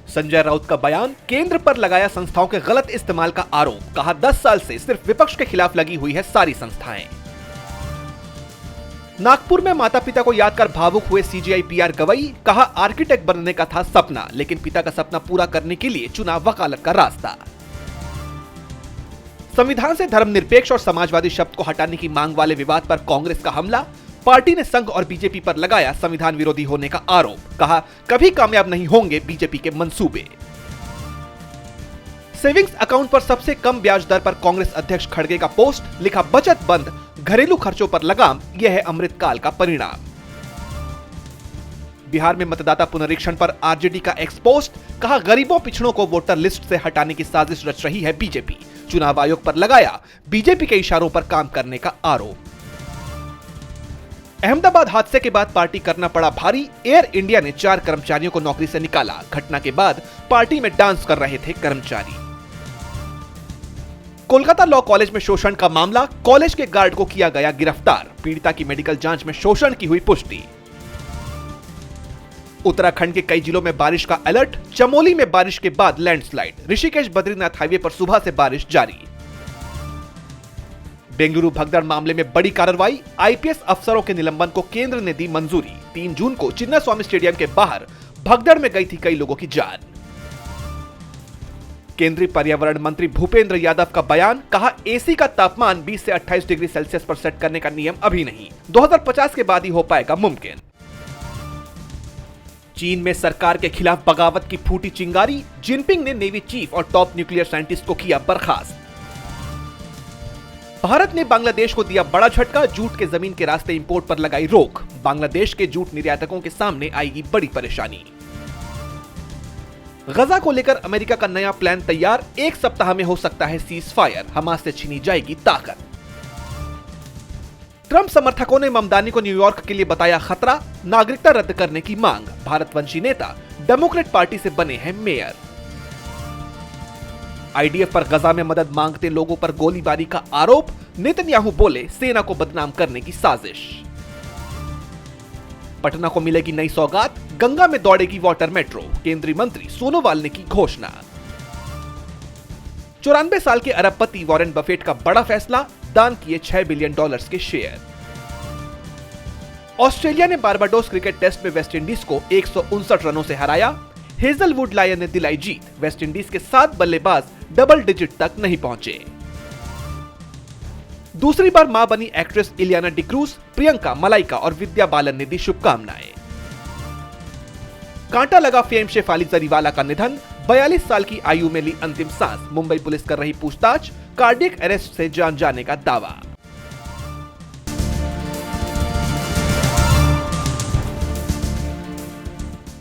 संजय राउत का बयान, केंद्र पर लगाया संस्थाओं के गलत इस्तेमाल का आरोप। कहा 10 साल से सिर्फ विपक्ष के खिलाफ लगी हुई है सारी संस्थाएं। नागपुर में माता पिता को याद कर भावुक हुए सीजीआई पीआर गवई। कहा आर्किटेक्ट बनने का था सपना, लेकिन पिता का सपना पूरा करने के लिए चुना वकालत का रास्ता। संविधान से धर्मनिरपेक्ष और समाजवादी शब्द को हटाने की मांग वाले विवाद पर कांग्रेस का हमला। पार्टी ने संघ और बीजेपी पर लगाया संविधान विरोधी होने का आरोप। कहा कभी कामयाब नहीं होंगे बीजेपी के मंसूबे। सेविंग्स अकाउंट पर सबसे कम ब्याज दर पर कांग्रेस अध्यक्ष खड़गे का पोस्ट। लिखा बचत बंद, घरेलू खर्चों पर लगाम, यह है अमृतकाल का परिणाम। बिहार में मतदाता पुनरीक्षण पर आरजेडी का एक्सपोस्ट। कहा गरीबों पिछड़ों को वोटर लिस्ट से हटाने की साजिश रच रही है बीजेपी। चुनाव आयोग पर लगाया बीजेपी के इशारों पर काम करने का आरोप। अहमदाबाद हादसे के बाद पार्टी करना पड़ा भारी। एयर इंडिया ने 4 कर्मचारियों को नौकरी से निकाला। घटना के बाद पार्टी में डांस कर रहे थे कर्मचारी। कोलकाता लॉ कॉलेज में शोषण का मामला। कॉलेज के गार्ड को किया गया गिरफ्तार। पीड़िता की मेडिकल जांच में शोषण की हुई पुष्टि। उत्तराखंड के कई जिलों में बारिश का अलर्ट। चमोली में बारिश के बाद लैंडस्लाइड। ऋषिकेश बद्रीनाथ हाईवे पर सुबह से बारिश जारी। बेंगलुरु भगदड़ मामले में बड़ी कार्रवाई। आईपीएस अफसरों के निलंबन को केंद्र ने दी मंजूरी। 3 जून को चिन्नास्वामी स्टेडियम के बाहर भगदड़ में गई थी कई लोगों की जान। केंद्रीय पर्यावरण मंत्री भूपेंद्र यादव का बयान। कहा एसी का तापमान 20 से 28 डिग्री सेल्सियस पर सेट करने का नियम अभी नहीं, 2050 के बाद ही हो पाएगा मुमकिन। चीन में सरकार के खिलाफ बगावत की फूटी चिंगारी। जिनपिंग ने नेवी चीफ और टॉप न्यूक्लियर साइंटिस्ट को किया बर्खास्त। भारत ने बांग्लादेश को दिया बड़ा झटका। जूट के जमीन के रास्ते इंपोर्ट पर लगाई रोक। बांग्लादेश के जूट निर्यातकों के सामने आएगी बड़ी परेशानी। गजा को लेकर अमेरिका का नया प्लान तैयार। 1 सप्ताह में हो सकता है सीज फायर। हमास से छीनी जाएगी ताकत। ट्रंप समर्थकों ने ममदानी को न्यूयॉर्क के लिए बताया खतरा। नागरिकता रद्द करने की मांग। भारतवंशी नेता डेमोक्रेट पार्टी से बने हैं मेयर। आईडीएफ पर गजा में मदद मांगते लोगों पर गोलीबारी का आरोप। नेतन्याहू बोले सेना को बदनाम करने की साजिश। पटना को मिलेगी नई सौगात। गंगा में दौड़ेगी वाटर मेट्रो। केंद्रीय मंत्री सोनोवाल ने की घोषणा। 94 साल के अरबपति वॉरेन बफेट का बड़ा फैसला। दान किए $6 बिलियन के शेयर। ऑस्ट्रेलिया ने बारबाडोस क्रिकेट टेस्ट में वेस्टइंडीज को 159 रनों से हराया। हेजलवुड लायन ने दिलाई जीत। वेस्टइंडीज के 7 बल्लेबाज डबल डिजिट तक नहीं पहुंचे। दूसरी बार मां बनी एक्ट्रेस इलियाना डिक्रूज। प्रियंका, मलाइका और विद्या बालन ने दी शुभकामनाएं। कांटा लगा फेम शेफाली जरीवाला का निधन। 42 साल की आयु में ली अंतिम सांस। मुंबई पुलिस कर रही पूछताछ। कार्डियक अरेस्ट से जान जाने का दावा।